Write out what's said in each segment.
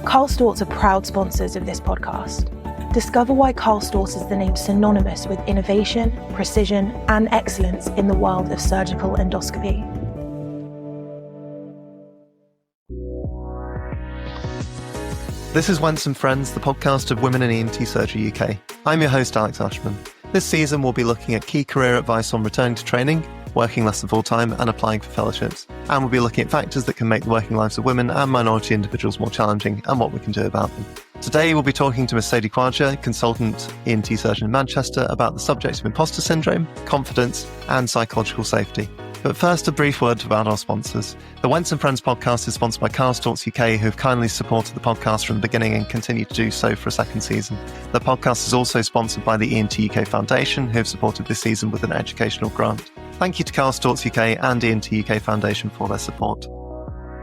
Karl Storz are proud sponsors of this podcast. Discover why Karl Storz is the name synonymous with innovation, precision, and excellence in the world of surgical endoscopy. This is Wentz and Friends, the podcast of Women in ENT Surgery UK. I'm your host, Alex Ashman. This season, we'll be looking at key career advice on returning to training, working less than full-time, and applying for fellowships. And we'll be looking at factors that can make the working lives of women and minority individuals more challenging and what we can do about them. Today, we'll be talking to Ms. Sadie Khwaja, consultant ENT surgeon in Manchester, about the subject of imposter syndrome, confidence, and psychological safety. But first, a brief word about our sponsors. The Wentz and Friends podcast is sponsored by Karl Storz UK, who have kindly supported the podcast from the beginning and continue to do so for a second season. The podcast is also sponsored by the ENT UK Foundation, who have supported this season with an educational grant. Thank you to Karl Storz UK and ENT UK Foundation for their support.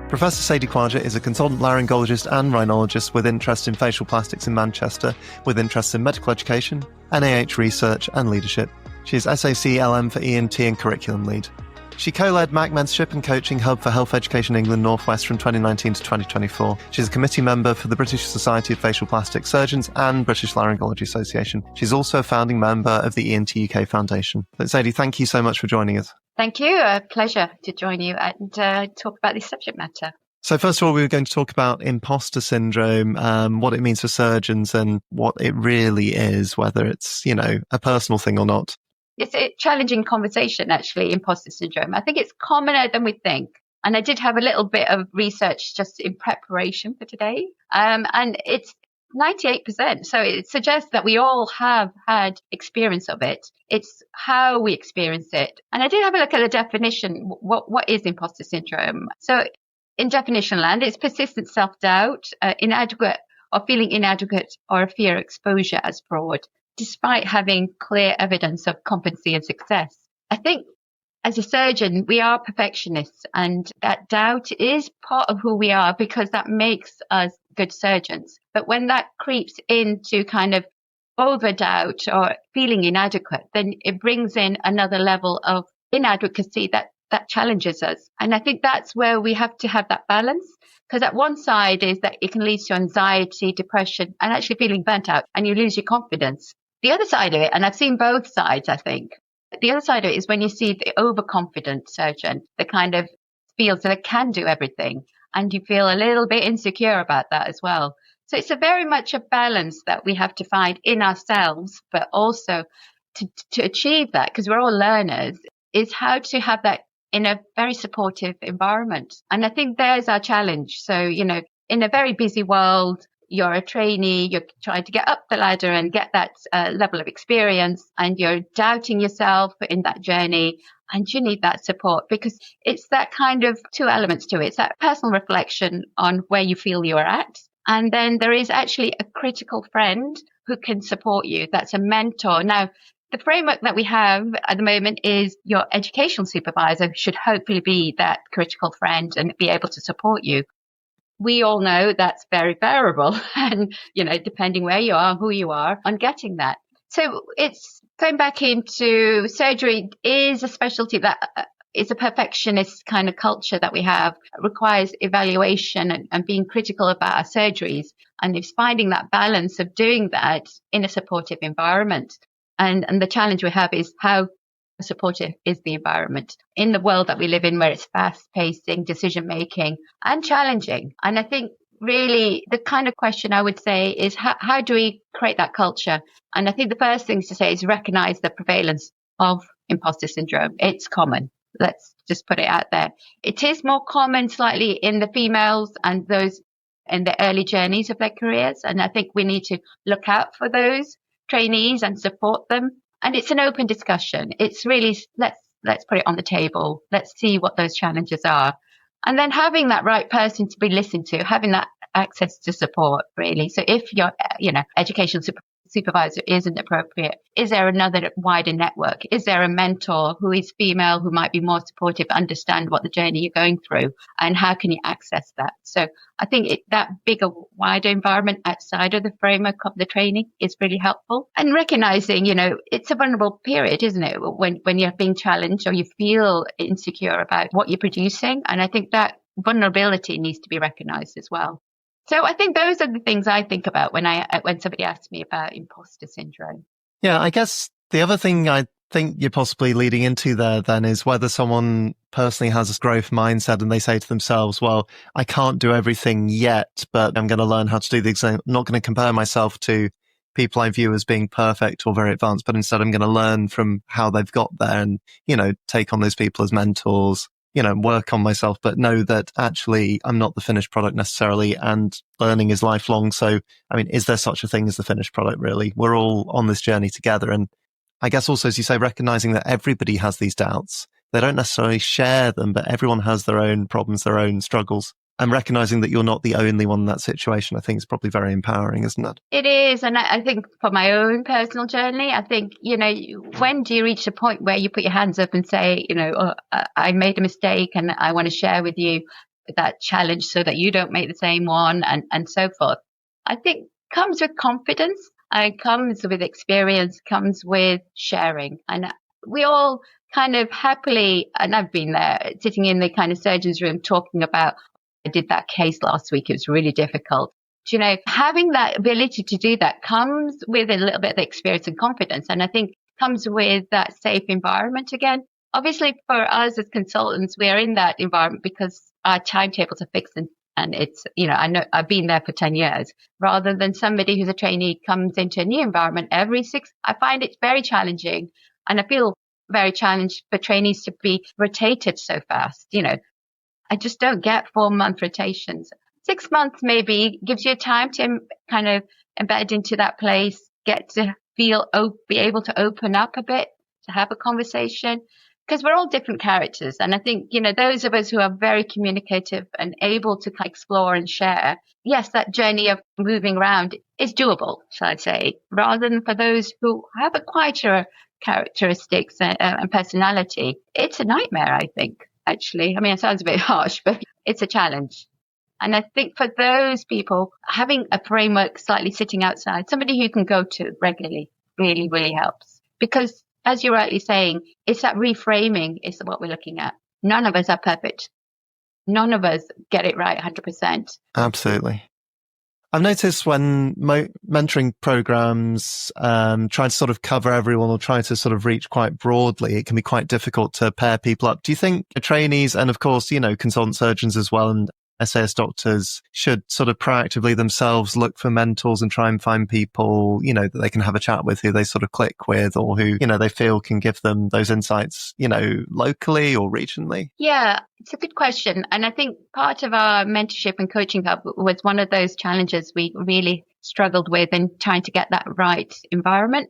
Professor Sadie Khwaja is a consultant laryngologist and rhinologist with interest in facial plastics in Manchester, with interests in medical education, NIH research and leadership. She is SAC LM for ENT and curriculum lead. She co-led MAC Mentorship and Coaching Hub for Health Education England North West from 2019 to 2024. She's a committee member for the British Society of Facial Plastic Surgeons and British Laryngology Association. She's also a founding member of the ENT UK Foundation. But Sadie, thank you so much for joining us. Thank you. A pleasure to join you and talk about this subject matter. So first of all, we were going to talk about imposter syndrome, what it means for surgeons and what it really is, whether it's, a personal thing or not. It's a challenging conversation, actually, imposter syndrome. I think it's commoner than we think. And I did have a little bit of research just in preparation for today. And it's 98%. So it suggests that we all have had experience of it. It's how we experience it. And I did have a look at the definition. What is imposter syndrome? So in definition land, it's persistent self-doubt, inadequate or feeling inadequate or a fear of exposure as fraud, despite having clear evidence of competency and success. I think as a surgeon, we are perfectionists, and that doubt is part of who we are because that makes us good surgeons. But when that creeps into kind of over doubt or feeling inadequate, then it brings in another level of inadequacy that challenges us. And I think that's where we have to have that balance. Because at one side is that it can lead to anxiety, depression, and actually feeling burnt out, and you lose your confidence. The other side of it, and I've seen both sides, I think, the other side of it is when you see the overconfident surgeon that kind of feels that they can do everything, and you feel a little bit insecure about that as well. So it's a very much a balance that we have to find in ourselves, but also to achieve that, because we're all learners, is how to have that in a very supportive environment. And I think there's our challenge. So, in a very busy world, you're a trainee, you're trying to get up the ladder and get that level of experience, and you're doubting yourself in that journey, and you need that support because it's that kind of two elements to it. It's that personal reflection on where you feel you're at. And then there is actually a critical friend who can support you. That's a mentor. Now, the framework that we have at the moment is your educational supervisor should hopefully be that critical friend and be able to support you. We all know that's very variable and, depending where you are, who you are on getting that. So it's going back into surgery is a specialty that is a perfectionist kind of culture that we have. It requires evaluation and being critical about our surgeries. And it's finding that balance of doing that in a supportive environment. And the challenge we have is how supportive is the environment in the world that we live in, where it's fast-pacing, decision-making, and challenging. And I think really the kind of question I would say is how do we create that culture? And I think the first thing to say is recognize the prevalence of imposter syndrome. It's common. Let's just put it out there. It is more common slightly in the females and those in the early journeys of their careers. And I think we need to look out for those trainees and support them. And it's an open discussion. It's really, let's put it on the table. Let's see what those challenges are. And then having that right person to be listened to, having that access to support, really. So if your, education supervisor isn't appropriate, is there another wider network? Is there a mentor who is female, who might be more supportive, understand what the journey you're going through, and how can you access that? So I think that bigger, wider environment outside of the framework of the training is really helpful. And recognizing, it's a vulnerable period, isn't it? When you're being challenged or you feel insecure about what you're producing. And I think that vulnerability needs to be recognized as well. So I think those are the things I think about when somebody asks me about imposter syndrome. Yeah, I guess the other thing I think you're possibly leading into there then is whether someone personally has this growth mindset and they say to themselves, well, I can't do everything yet, but I'm going to learn how to do the exam. I'm not going to compare myself to people I view as being perfect or very advanced, but instead I'm going to learn from how they've got there and, take on those people as mentors, work on myself, but know that actually I'm not the finished product necessarily, and learning is lifelong. So, is there such a thing as the finished product, really? We're all on this journey together. And I guess also, as you say, recognizing that everybody has these doubts. They don't necessarily share them, but everyone has their own problems, their own struggles. And recognizing that you're not the only one in that situation, I think is probably very empowering, isn't it? It is. And I think for my own personal journey, I think, when do you reach a point where you put your hands up and say, I made a mistake and I want to share with you that challenge so that you don't make the same one, and so forth. I think comes with confidence. It comes with experience, comes with sharing. And we all kind of happily, and I've been there, sitting in the kind of surgeon's room talking about, I did that case last week. It was really difficult. Having that ability to do that comes with a little bit of experience and confidence. And I think comes with that safe environment again. Obviously, for us as consultants, we are in that environment because our timetables are fixed and it's, I know I've been there for 10 years rather than somebody who's a trainee comes into a new environment every 6. I find it very challenging, and I feel very challenged for trainees to be rotated so fast. I just don't get 4-month rotations. 6 months maybe gives you time to kind of embed into that place, get to be able to open up a bit, to have a conversation, because we're all different characters. And I think, those of us who are very communicative and able to explore and share, yes, that journey of moving around is doable, shall I say, rather than for those who have a quieter characteristics and personality. It's a nightmare, I think. Actually, it sounds a bit harsh, but it's a challenge. And I think for those people, having a framework slightly sitting outside, somebody who can go to regularly really, really helps. Because as you're rightly saying, it's that reframing is what we're looking at. None of us are perfect. None of us get it right 100%. Absolutely. I've noticed when mentoring programs try to sort of cover everyone or try to sort of reach quite broadly, it can be quite difficult to pair people up. Do you think trainees and, of course, consultant surgeons as well and SAS doctors should sort of proactively themselves look for mentors and try and find people, that they can have a chat with, who they sort of click with, or who, they feel can give them those insights, locally or regionally? Yeah, it's a good question. And I think part of our mentorship and coaching hub was one of those challenges we really struggled with in trying to get that right environment.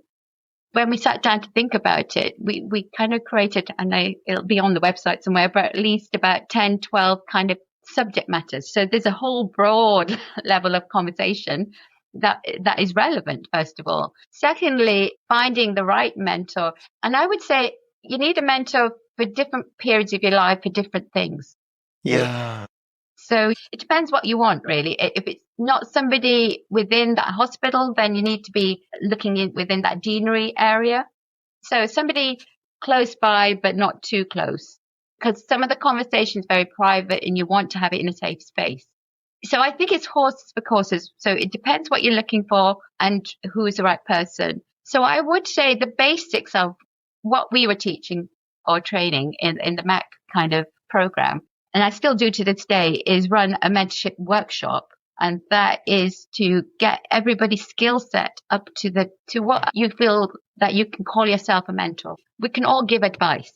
When we sat down to think about it, we kind of created, and it'll be on the website somewhere, but at least about 10, 12 kind of subject matters. So there's a whole broad level of conversation that is relevant, first of all. Secondly, finding the right mentor. And I would say you need a mentor for different periods of your life for different things. Yeah. So it depends what you want, really. If it's not somebody within that hospital, then you need to be looking within that deanery area. So somebody close by, but not too close, because some of the conversation is very private and you want to have it in a safe space. So I think it's horses for courses. So it depends what you're looking for and who is the right person. So I would say the basics of what we were teaching or training in the MAC kind of program, and I still do to this day, is run a mentorship workshop. And that is to get everybody's skill set up to what you feel that you can call yourself a mentor. We can all give advice.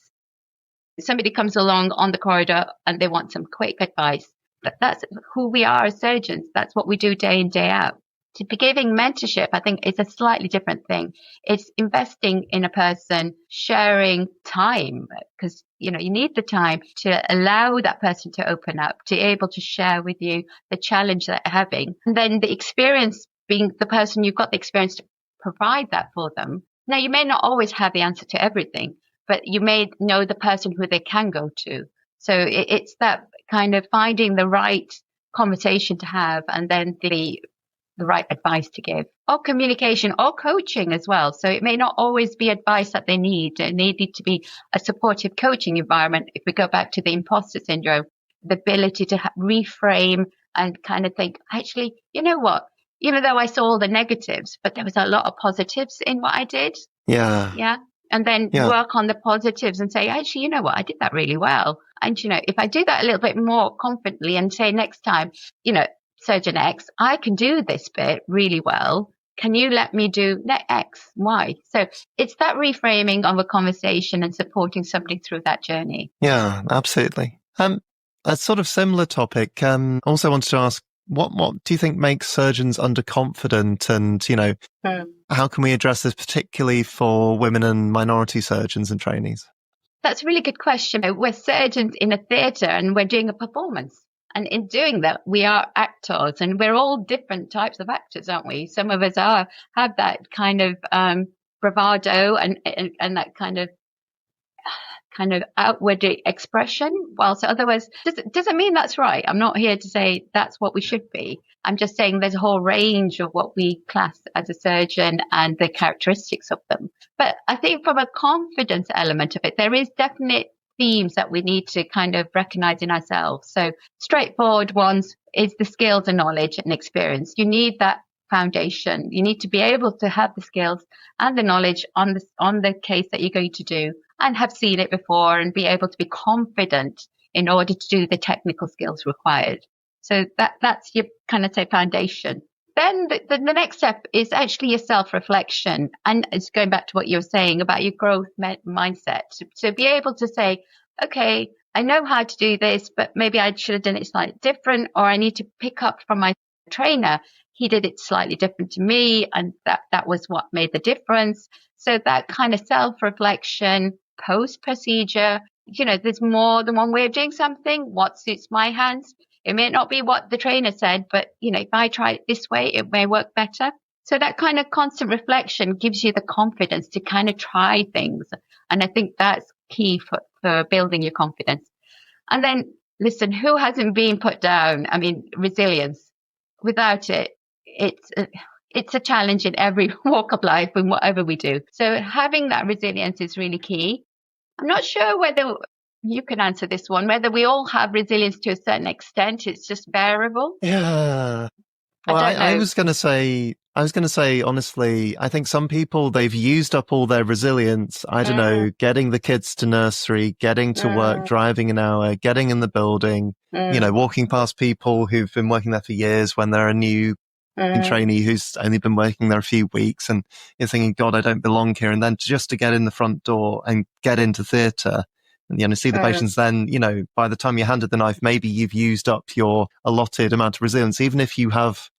Somebody comes along on the corridor and they want some quick advice. But that's who we are as surgeons. That's what we do day in, day out. To be giving mentorship, I think, is a slightly different thing. It's investing in a person, sharing time, because, you need the time to allow that person to open up, to be able to share with you the challenge that they're having. And then the experience, being the person you've got the experience to provide that for them. Now, you may not always have the answer to everything, but you may know the person who they can go to. So it's that kind of finding the right conversation to have, and then the right advice to give, or communication, or coaching as well. So it may not always be advice that they need. It may need to be a supportive coaching environment. If we go back to the imposter syndrome, the ability to reframe and kind of think, actually, you know what? Even though I saw all the negatives, but there was a lot of positives in what I did. Yeah. Yeah. And then Yeah. work on the positives and say, actually, you know what? I did that really well. And, if I do that a little bit more confidently and say next time, Surgeon X, I can do this bit really well. Can you let me do X, Y? So it's that reframing of a conversation and supporting somebody through that journey. Yeah, absolutely. A sort of similar topic. Also wanted to ask, what do you think makes surgeons underconfident, and how can we address this, particularly for women and minority surgeons and trainees? That's a really good question. We're surgeons in a theatre and we're doing a performance. And in doing that, we are actors, and we're all different types of actors, aren't we? Some of us have that kind of bravado and that kind of outward expression, whilst otherwise doesn't mean that's right. I'm not here to say that's what we should be. I'm just saying there's a whole range of what we class as a surgeon and the characteristics of them. But I think from a confidence element of it, there is definite themes that we need to kind of recognize in ourselves. So straightforward ones is the skills and knowledge and experience. You need that foundation. You need to be able to have the skills and the knowledge on the case that you're going to do, and have seen it before, and be able to be confident in order to do the technical skills required. So that's your kind of say foundation. Then the next step is actually your self-reflection. And it's going back to what you were saying about your growth mindset. To be able to say, okay, I know how to do this, but maybe I should have done it slightly different, or I need to pick up from my trainer. He did it slightly different to me, and that was what made the difference. So that kind of self-reflection, post-procedure, there's more than one way of doing something. What suits my hands? It may not be what the trainer said, but, if I try it this way, it may work better. So that kind of constant reflection gives you the confidence to kind of try things. And I think that's key for building your confidence. And then, listen, who hasn't been put down? I mean, resilience. Without it, it's a challenge in every walk of life and whatever we do. So having that resilience is really key. I'm not sure whether you can answer this one, whether we all have resilience to a certain extent. It's just variable. Yeah. Well, I was going to say, honestly, I think some people, they've used up all their resilience. I don't know, getting the kids to nursery, getting to work, driving an hour, getting in the building, walking past people who've been working there for years when they're a new trainee who's only been working there a few weeks, and you're thinking, God, I don't belong here. And then just to get in the front door and get into theatre and, see the patients, then, by the time you're handed the knife, maybe you've used up your allotted amount of resilience. Even if you have,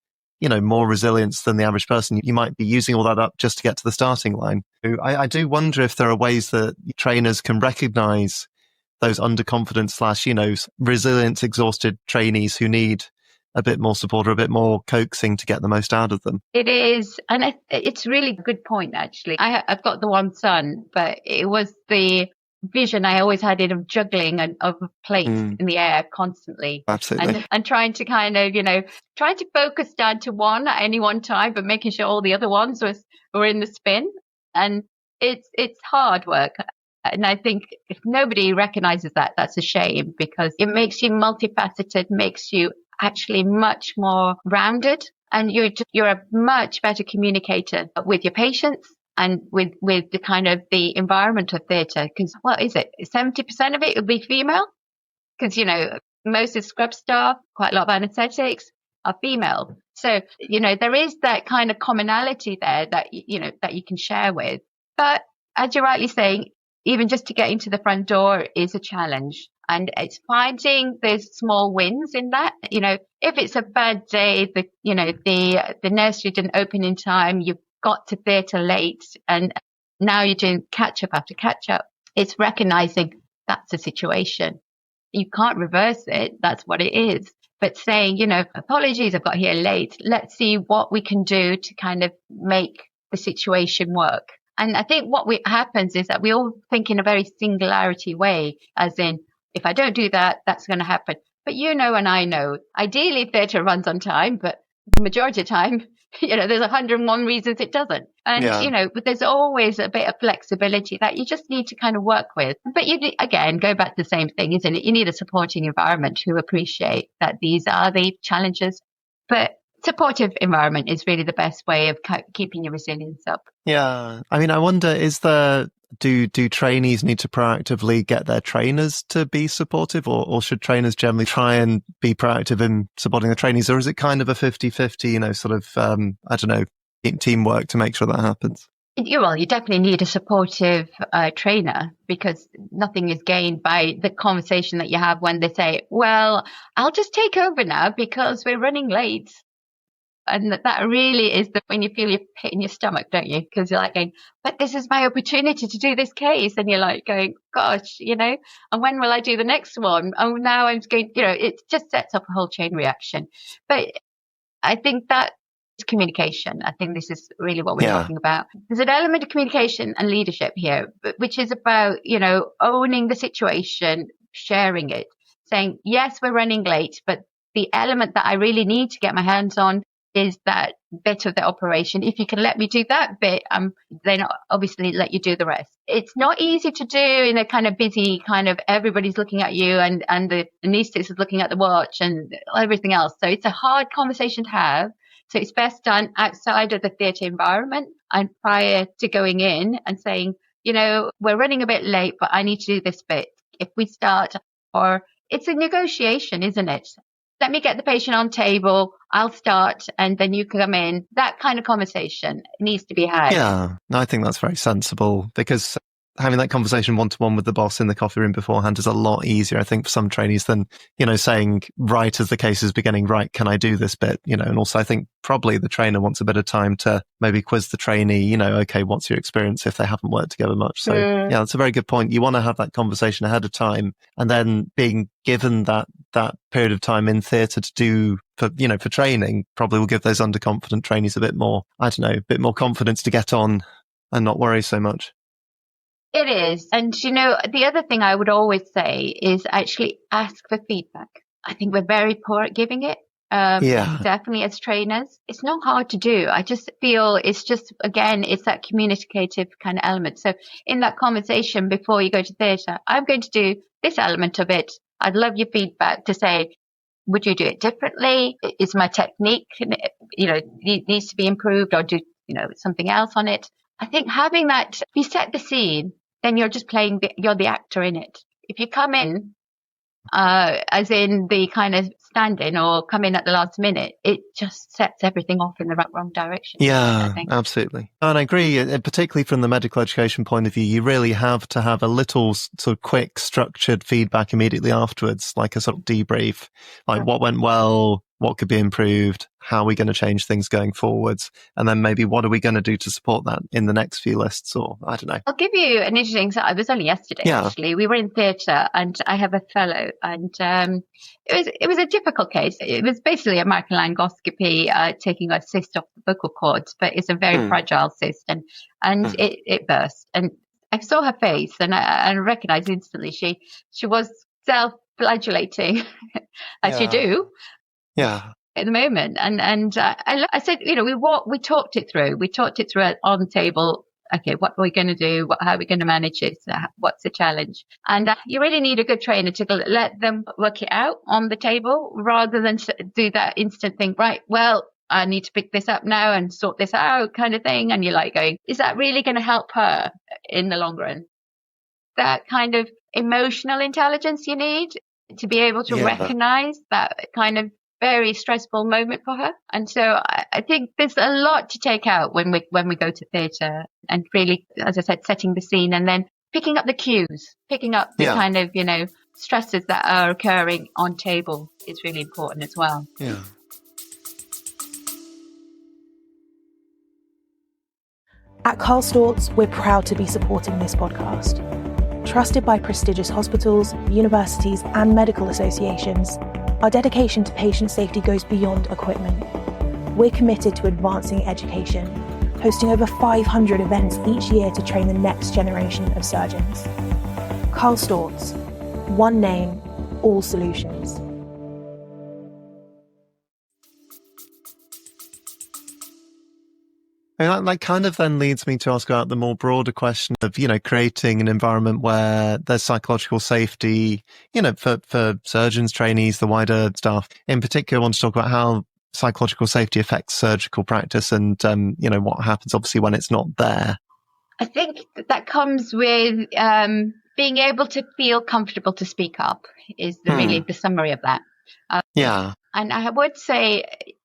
more resilience than the average person, you might be using all that up just to get to the starting line. I do wonder if there are ways that trainers can recognize those underconfident / resilient, exhausted trainees who need a bit more support or a bit more coaxing to get the most out of them. It is. And it's really a good point, actually. I've got the one son, but it was the vision I always had of juggling and of plates in the air constantly. Absolutely. And trying to kind of, trying to focus down to one at any one time, but making sure all the other ones were in the spin. And it's hard work. And I think if nobody recognizes that, that's a shame, because it makes you multifaceted, makes you actually much more rounded, and you're a much better communicator with your patients and with the kind of the environment of theatre. Because what is it? 70% of it would be female, because most of the scrub staff, quite a lot of anaesthetics are female. So there is that kind of commonality there that that you can share with. But as you're rightly saying, even just to get into the front door is a challenge. And it's finding those small wins in that. If it's a bad day, the nursery didn't open in time, you've got to theatre late, and now you're doing catch up after catch up. It's recognizing that's a situation. You can't reverse it. That's what it is. But saying, apologies, I've got here late. Let's see what we can do to kind of make the situation work. And I think what happens is that we all think in a very singularity way, as in, if I don't do that, that's going to happen. But and I know, ideally theatre runs on time, but the majority of the time, there's 101 reasons it doesn't. And, but there's always a bit of flexibility that you just need to kind of work with. But again, go back to the same thing, isn't it? You need a supporting environment who appreciate that these are the challenges. But supportive environment is really the best way of keeping your resilience up. Yeah. I mean, I wonder, do trainees need to proactively get their trainers to be supportive, or should trainers generally try and be proactive in supporting the trainees? Or is it kind of a 50-50, sort of, teamwork to make sure that happens? You definitely need a supportive trainer, because nothing is gained by the conversation that you have when they say, well, I'll just take over now because we're running late. And that really is when you feel your pit in your stomach, don't you? Because you're like going, but this is my opportunity to do this case. And you're like going, gosh, and when will I do the next one? Oh, now I'm going, it just sets up a whole chain reaction. But I think that is communication. I think this is really what we're talking about. There's an element of communication and leadership here, which is about, owning the situation, sharing it, saying, yes, we're running late, but the element that I really need to get my hands on is that bit of the operation. If you can let me do that bit, then obviously let you do the rest. It's not easy to do in a kind of busy kind of everybody's looking at you and the anaesthetist is looking at the watch and everything else. So it's a hard conversation to have. So it's best done outside of the theatre environment and prior to going in and saying, we're running a bit late, but I need to do this bit. If we start, or it's a negotiation, isn't it? Let me get the patient on table, I'll start, and then you can come in. That kind of conversation needs to be had. Yeah, no, I think that's very sensible, because having that conversation one-to-one with the boss in the coffee room beforehand is a lot easier, I think, for some trainees than, saying right as the case is beginning, right, can I do this bit? And also I think probably the trainer wants a bit of time to maybe quiz the trainee, okay, what's your experience if they haven't worked together much? So yeah, that's a very good point. You want to have that conversation ahead of time, and then being given that period of time in theatre to do for training probably will give those underconfident trainees a bit more confidence to get on and not worry so much. It is. And, the other thing I would always say is actually ask for feedback. I think we're very poor at giving it. Definitely as trainers. It's not hard to do. I just feel it's that communicative kind of element. So in that conversation before you go to theatre, I'm going to do this element of it. I'd love your feedback to say, would you do it differently? Is my technique, needs to be improved, or do, something else on it? I think having that, if you set the scene, then you're just you're the actor in it. If you come in, as in the kind of stand-in or come in at the last minute, it just sets everything off in the wrong direction. Yeah, absolutely. And I agree, particularly from the medical education point of view, you really have to have a little sort of quick structured feedback immediately afterwards, like a sort of debrief, like what went well, what could be improved, how are we going to change things going forwards, and then maybe what are we going to do to support that in the next few lists, or I don't know. I'll give you an interesting example. It was only yesterday, actually. We were in theatre and I have a fellow, and it was a difficult case. It was basically a microlaryngoscopy, taking a cyst off the vocal cords, but it's a very fragile cyst, and it burst. And I saw her face and I recognized instantly she was self-flagellating, as you do. Yeah. At the moment, and I said, we talked it through. We talked it through on the table. Okay, what are we going to do? How are we going to manage it? What's the challenge? And you really need a good trainer to let them work it out on the table, rather than do that instant thing. Right, well, I need to pick this up now and sort this out, kind of thing. And you're like going, is that really going to help her in the long run? That kind of emotional intelligence you need to be able to recognize that kind of very stressful moment for her. And so I think there's a lot to take out when we go to theatre, and really, as I said, setting the scene and then picking up the cues, picking up the kind of, stresses that are occurring on table is really important as well. Yeah. At Karl Storz, we're proud to be supporting this podcast. Trusted by prestigious hospitals, universities, and medical associations, our dedication to patient safety goes beyond equipment. We're committed to advancing education, hosting over 500 events each year to train the next generation of surgeons. Karl Storz, one name, all solutions. I mean, that kind of then leads me to ask about the more broader question of, creating an environment where there's psychological safety, for surgeons, trainees, the wider staff. In particular, I want to talk about how psychological safety affects surgical practice and, what happens obviously when it's not there. I think that comes with being able to feel comfortable to speak up is really the summary of that. Yeah. And I would say,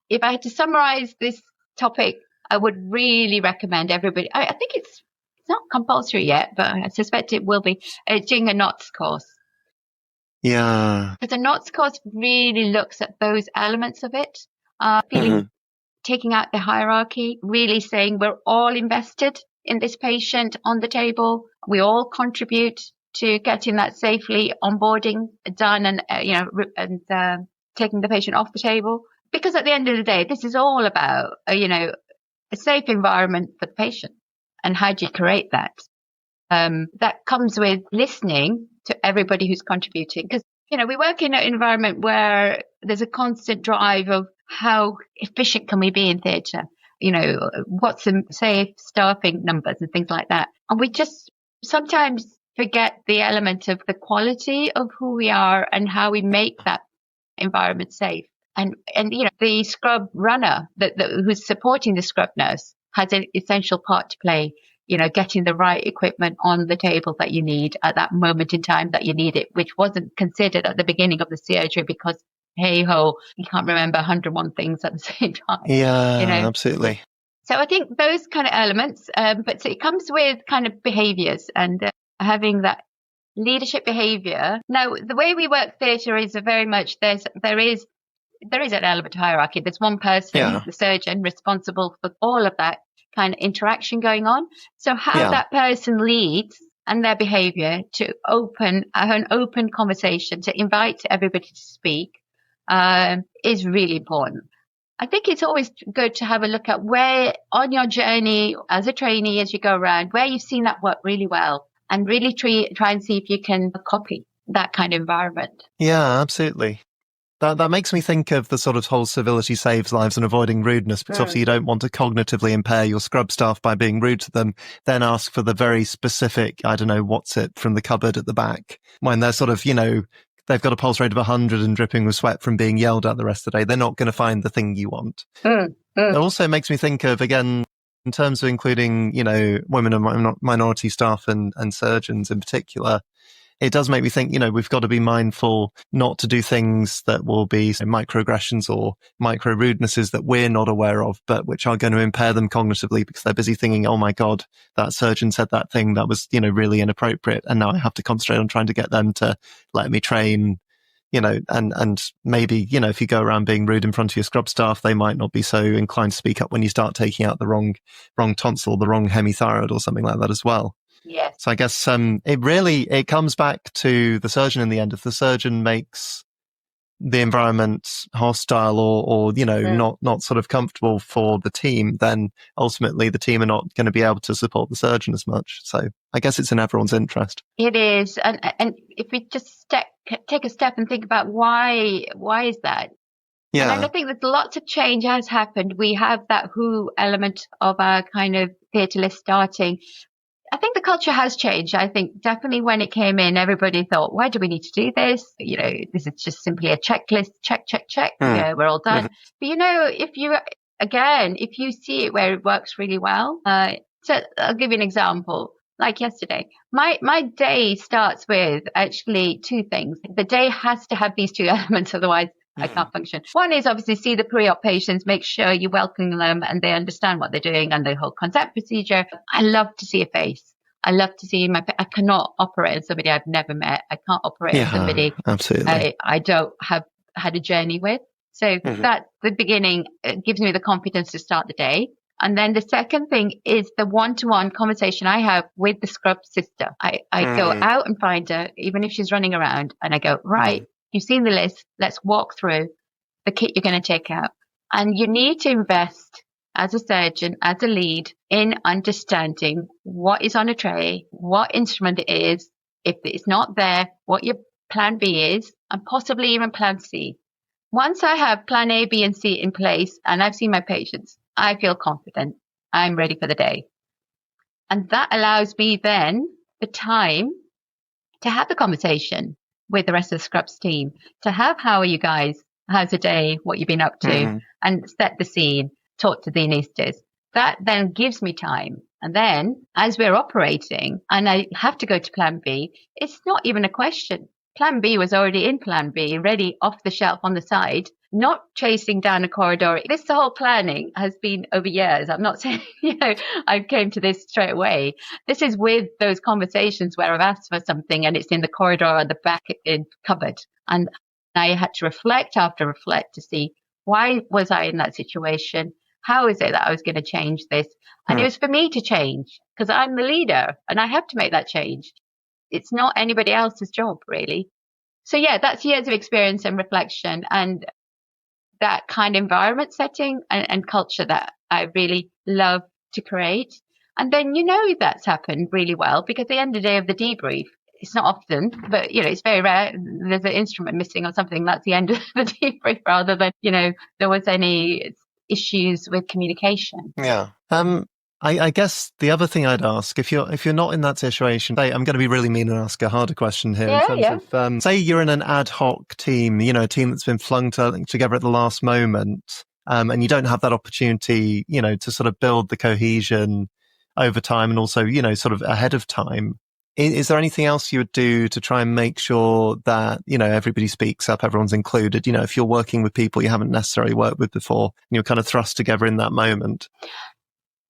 if I had to summarize this topic, I would really recommend everybody. I think it's not compulsory yet, but I suspect it will be doing a NOTS course. Yeah. Because a NOTS course really looks at those elements of it, taking out the hierarchy, really saying we're all invested in this patient on the table. We all contribute to getting that safely onboarding done and taking the patient off the table. Because at the end of the day, this is all about, a safe environment for the patient. And how do you create that? That comes with listening to everybody who's contributing. Because, we work in an environment where there's a constant drive of how efficient can we be in theatre? What's the safe staffing numbers and things like that. And we just sometimes forget the element of the quality of who we are and how we make that environment safe. And the scrub runner who's supporting the scrub nurse has an essential part to play, getting the right equipment on the table that you need at that moment in time that you need it, which wasn't considered at the beginning of the surgery because, hey ho, you can't remember 101 things at the same time. Yeah, absolutely. So I think those kind of elements, but it comes with kind of behaviors and having that leadership behavior. Now, the way we work theatre is very much there is an element of hierarchy. There's one person, the surgeon, responsible for all of that kind of interaction going on. So how that person leads and their behavior to an open conversation, to invite everybody to speak, is really important. I think it's always good to have a look at where on your journey as a trainee, as you go around, where you've seen that work really well and really try and see if you can copy that kind of environment. Yeah, absolutely. That makes me think of the sort of whole civility saves lives and avoiding rudeness, because obviously you don't want to cognitively impair your scrub staff by being rude to them, then ask for the very specific, I don't know, what's it from the cupboard at the back, when they're sort of, they've got a pulse rate of 100 and dripping with sweat from being yelled at the rest of the day. They're not going to find the thing you want. It also makes me think of, again, in terms of including, women and minority staff and surgeons in particular, it does make me think, we've got to be mindful not to do things that will be microaggressions or micro rudenesses that we're not aware of, but which are going to impair them cognitively because they're busy thinking, oh my God, that surgeon said that thing that was, really inappropriate. And now I have to concentrate on trying to get them to let me train, and maybe, if you go around being rude in front of your scrub staff, they might not be so inclined to speak up when you start taking out the wrong tonsil, the wrong hemithyroid or something like that as well. Yes. So I guess it comes back to the surgeon in the end. If the surgeon makes the environment hostile or not sort of comfortable for the team, then ultimately the team are not going to be able to support the surgeon as much. So I guess it's in everyone's interest. It is, and if we just take a step and think about why is that? Yeah. And I think that lots of change has happened. We have that WHO element of our kind of theatre list starting. I think the culture has changed. I think definitely when it came in, everybody thought, why do we need to do this? This is just simply a checklist, check. Yeah, we're all done. But if you see it where it works really well, so I'll give you an example. Like yesterday, my day starts with actually two things. The day has to have these two elements, otherwise I can't function. One is obviously see the pre-op patients, make sure you welcome them and they understand what they're doing and the whole consent procedure. I love to see a face. I love to see I cannot operate on somebody I've never met. I can't operate on somebody absolutely. I don't have had a journey with. So that's the beginning. It gives me the confidence to start the day. And then the second thing is the one-to-one conversation I have with the scrub sister. I go out and find her, even if she's running around, and I go, right, you've seen the list. Let's walk through the kit you're going to take out. And you need to invest as a surgeon, as a lead, in understanding what is on a tray, what instrument it is, if it's not there, what your plan B is, and possibly even plan C. Once I have plan A, B, and C in place, and I've seen my patients, I feel confident. I'm ready for the day. And that allows me then the time to have the conversation with the rest of the Scrubs team, to have, how are you guys? How's the day? What you've been up to? And set the scene, talk to the anaesthetists. That then gives me time. And then as we're operating and I have to go to plan B, it's not even a question. Plan B was already in plan B, ready off the shelf on the side, not chasing down a corridor. This whole planning has been over years. I'm not saying, I came to this straight away. This is with those conversations where I've asked for something and it's in the corridor or the back in cupboard. And I had to reflect to see, why was I in that situation? How is it that I was going to change this? And it was for me to change because I'm the leader and I have to make that change. It's not anybody else's job, really. So yeah, that's years of experience and reflection and that kind of environment setting and culture that I really love to create. And then, that's happened really well because at the end of the day of the debrief, it's not often, but, it's very rare. There's an instrument missing or something. That's the end of the debrief rather than, there was any issues with communication. Yeah. I guess the other thing I'd ask, if you're not in that situation, I'm going to be really mean and ask a harder question here in terms of, say you're in an ad hoc team, a team that's been flung together at the last moment, and you don't have that opportunity, to sort of build the cohesion over time and also, sort of ahead of time. Is there anything else you would do to try and make sure that, everybody speaks up, everyone's included? If you're working with people you haven't necessarily worked with before, and you're kind of thrust together in that moment.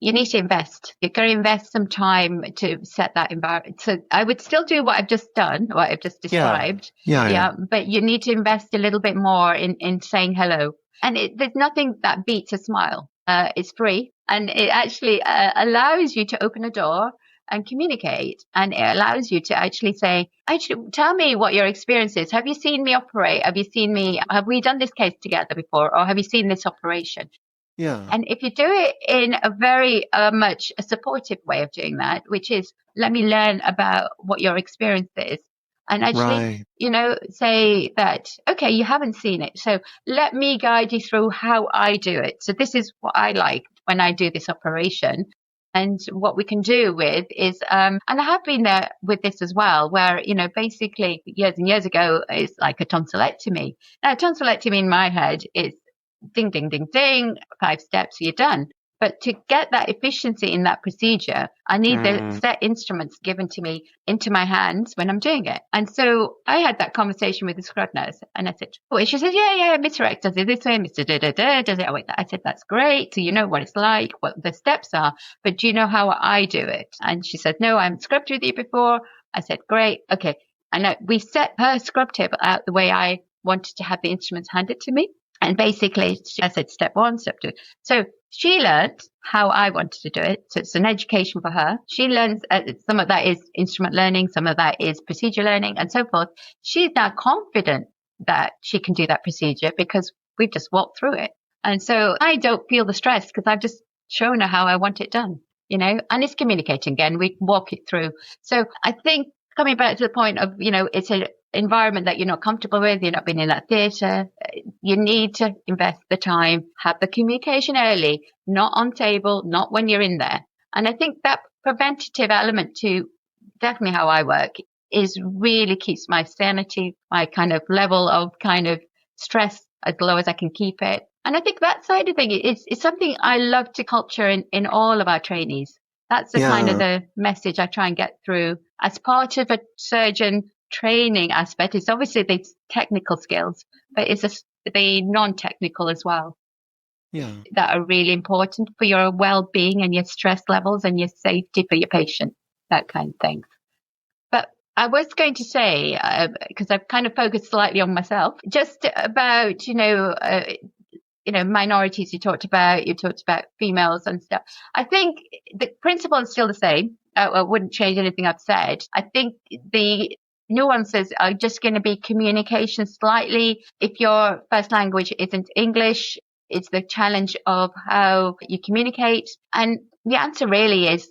You need to invest. You've got to invest some time to set that environment. So I would still do what I've just done, what I've just described. Yeah. But you need to invest a little bit more in saying hello. And there's nothing that beats a smile. It's free. And it actually allows you to open a door and communicate. And it allows you to actually say, tell me what your experience is. Have you seen me operate? Have we done this case together before? Or have you seen this operation? Yeah. And if you do it in a very much a supportive way of doing that, which is let me learn about what your experience is. And actually, say that, okay, you haven't seen it. So let me guide you through how I do it. So this is what I like when I do this operation. And what we can do with is, and I have been there with this as well, where, basically years and years ago, it's like a tonsillectomy. Now, a tonsillectomy in my head is ding, ding, ding, ding, 5 steps, you're done. But to get that efficiency in that procedure, I need the set instruments given to me into my hands when I'm doing it. And so I had that conversation with the scrub nurse and I said, she said, yeah, Mr. X does it this way, Mr. Da-da-da does it. I said, that's great. So you know what it's like, what the steps are, but do you know how I do it? And she said, no, I'm scrubbed with you before. I said, great. Okay. And we set her scrub table out the way I wanted to have the instruments handed to me. And basically, I said step 1, step 2. So she learned how I wanted to do it. So it's an education for her. She learns, some of that is instrument learning, some of that is procedure learning and so forth. She's now confident that she can do that procedure because we've just walked through it. And so I don't feel the stress because I've just shown her how I want it done, and it's communicating again. We walk it through. So I think coming back to the point of, it's an environment that you're not comfortable with, you're not been in that theatre, you need to invest the time, have the communication early, not on table, not when you're in there. And I think that preventative element to definitely how I work is really keeps my sanity, my kind of level of kind of stress as low as I can keep it. And I think that side of thing is something I love to culture in all of our trainees. That's the kind of the message I try and get through as part of a surgeon training aspect. It's obviously the technical skills, but it's the non-technical as well. Yeah. That are really important for your well-being and your stress levels and your safety for your patient, that kind of thing. But I was going to say, because I've kind of focused slightly on myself, just about, minorities you talked about females and stuff. I think the principle is still the same. I wouldn't change anything I've said. I think the nuances are just going to be communication slightly. If your first language isn't English, it's the challenge of how you communicate. And the answer really is,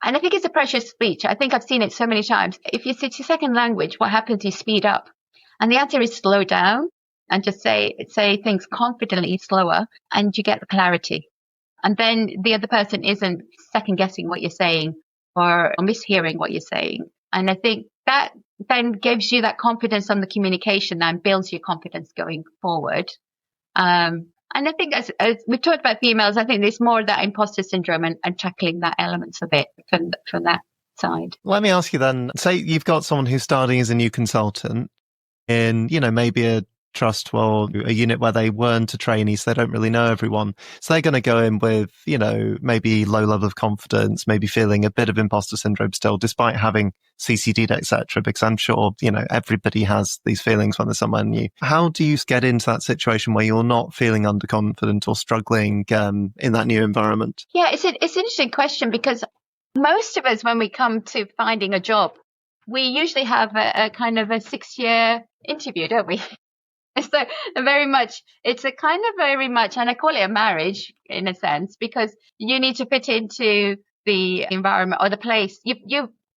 and I think it's a pressure speech. I think I've seen it so many times. If it's your second language, what happens is speed up. And the answer is slow down and just say things confidently slower and you get the clarity. And then the other person isn't second guessing what you're saying or mishearing what you're saying. And I think that then gives you that confidence on the communication and builds your confidence going forward. And I think as we talked about females, I think there's more of that imposter syndrome and tackling that elements of it from that side. Let me ask you then, say you've got someone who's starting as a new consultant in, maybe a trust or a unit where they weren't a trainee, so they don't really know everyone. So they're going to go in with, maybe low level of confidence, maybe feeling a bit of imposter syndrome still, despite having CCD'd, etc. Because I'm sure, everybody has these feelings when there's someone new. How do you get into that situation where you're not feeling underconfident or struggling in that new environment? Yeah, it's an interesting question, because most of us, when we come to finding a job, we usually have a kind of a 6-year interview, don't we? So it's a kind of very much, and I call it a marriage in a sense, because you need to fit into the environment or the place.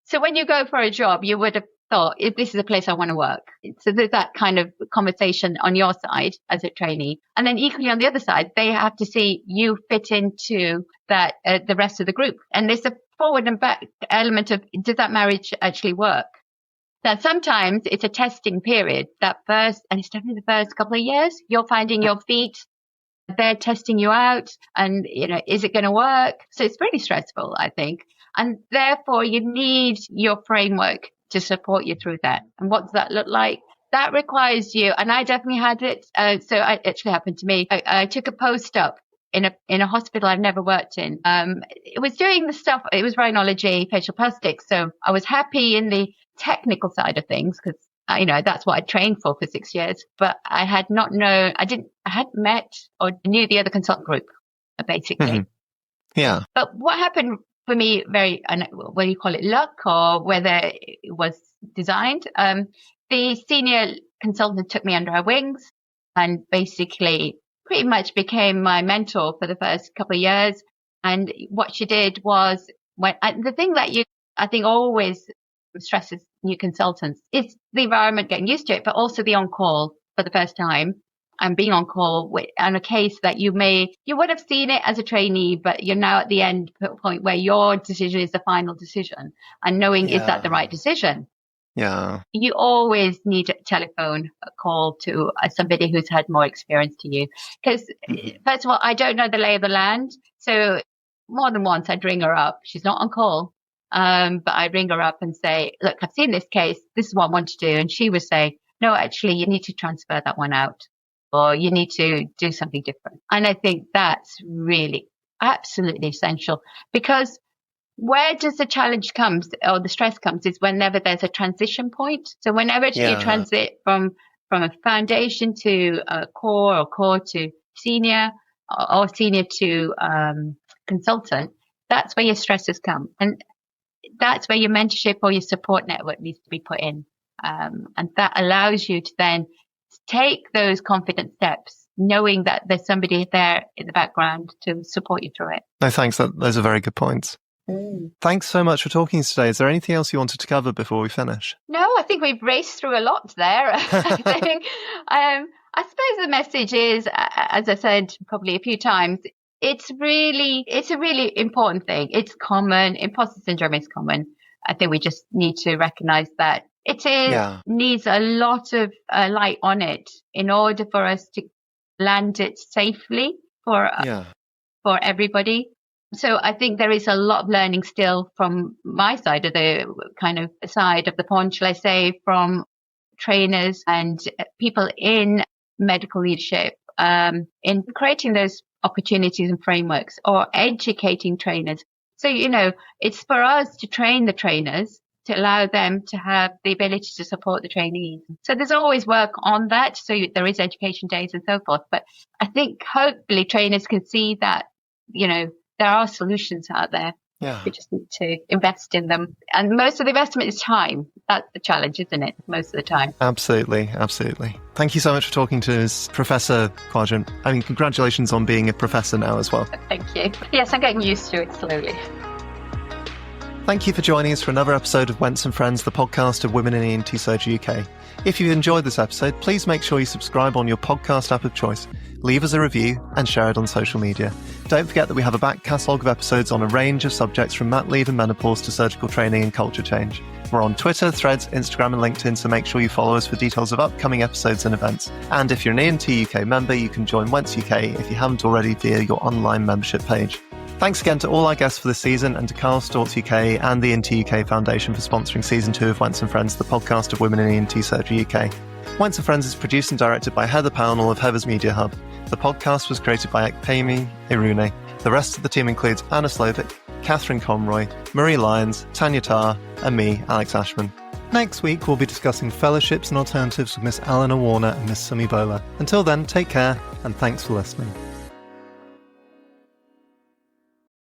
So when you go for a job, you would have thought, if this is a place I want to work. So there's that kind of conversation on your side as a trainee. And then equally on the other side, they have to see you fit into that, the rest of the group. And there's a forward and back element of, does that marriage actually work? Now, sometimes it's a testing period. And it's definitely the first couple of years, you're finding your feet. They're testing you out, and, is it going to work? So it's pretty stressful, I think. And therefore, you need your framework to support you through that. And what does that look like? That requires you, and I definitely had it. So it actually happened to me. I took a post-up in a hospital I've never worked in. It was doing the stuff, it was rhinology, facial plastics. So I was happy in the technical side of things, because that's what I trained for 6 years. But I had not known, I hadn't met or knew the other consultant group, basically. Mm-hmm. Yeah. But what happened for me, whether you call it luck or whether it was designed, the senior consultant took me under her wings and basically pretty much became my mentor for the first couple of years. And what she did was, the thing that I think always stresses new consultants is the environment, getting used to it, but also the on-call for the first time, and being on call on a case that you would have seen it as a trainee, but you're now at the end point where your decision is the final decision, and knowing, is that the right decision? Yeah. You always need a telephone call to somebody who's had more experience to you. Because first of all, I don't know the lay of the land. So more than once I'd ring her up. She's not on call. But I'd ring her up and say, look, I've seen this case. This is what I want to do. And she would say, no, actually, you need to transfer that one out, or you need to do something different. And I think that's really absolutely essential, because where does the challenge comes or the stress comes is whenever there's a transition point. So whenever you transit from a foundation to a core, or core to senior, or senior to consultant, that's where your stresses come. And that's where your mentorship or your support network needs to be put in. And that allows you to then take those confident steps, knowing that there's somebody there in the background to support you through it. No, thanks. Those are very good points. Thanks so much for talking today. Is there anything else you wanted to cover before we finish? No, I think we've raced through a lot there. I suppose the message is, as I said probably a few times, it's a really important thing. It's common. Imposter syndrome is common. I think we just need to recognize that it needs a lot of light on it in order for us to land it safely for everybody. So I think there is a lot of learning still from my side of the kind of side of the pond, shall I say, from trainers and people in medical leadership, in creating those opportunities and frameworks, or educating trainers. So, it's for us to train the trainers to allow them to have the ability to support the trainees. So there's always work on that. So there is education days and so forth. But I think hopefully trainers can see that, there are solutions out there. Yeah. We just need to invest in them. And most of the investment is time. That's the challenge, isn't it? Most of the time. Absolutely. Absolutely. Thank you so much for talking to us, Professor Khwaja. I mean, congratulations on being a professor now as well. Thank you. Yes, I'm getting used to it slowly. Thank you for joining us for another episode of Wentz and Friends, the podcast of Women in ENT Surgery UK. If you enjoyed this episode, please make sure you subscribe on your podcast app of choice. leave us a review, and share it on social media. Don't forget that we have a back catalogue of episodes on a range of subjects from mat leave and menopause to surgical training and culture change. We're on Twitter, Threads, Instagram and LinkedIn, so make sure you follow us for details of upcoming episodes and events. And if you're an ENT UK member, you can join Wentz UK if you haven't already via your online membership page. Thanks again to all our guests for this season and to Carl Storz UK and the ENT UK Foundation for sponsoring Season 2 of Wentz & Friends, the podcast of women in ENT surgery UK. Wentz & Friends is produced and directed by Heather Pownall of Heather's Media Hub. The podcast was created by Ekpemi Irune. The rest of the team includes Anna Slovic, Catherine Conroy, Marie Lyons, Tanya Tarr, and me, Alex Ashman. Next week, we'll be discussing fellowships and alternatives with Miss Eleanor Warner and Miss Sumi Bowler. Until then, take care, and thanks for listening.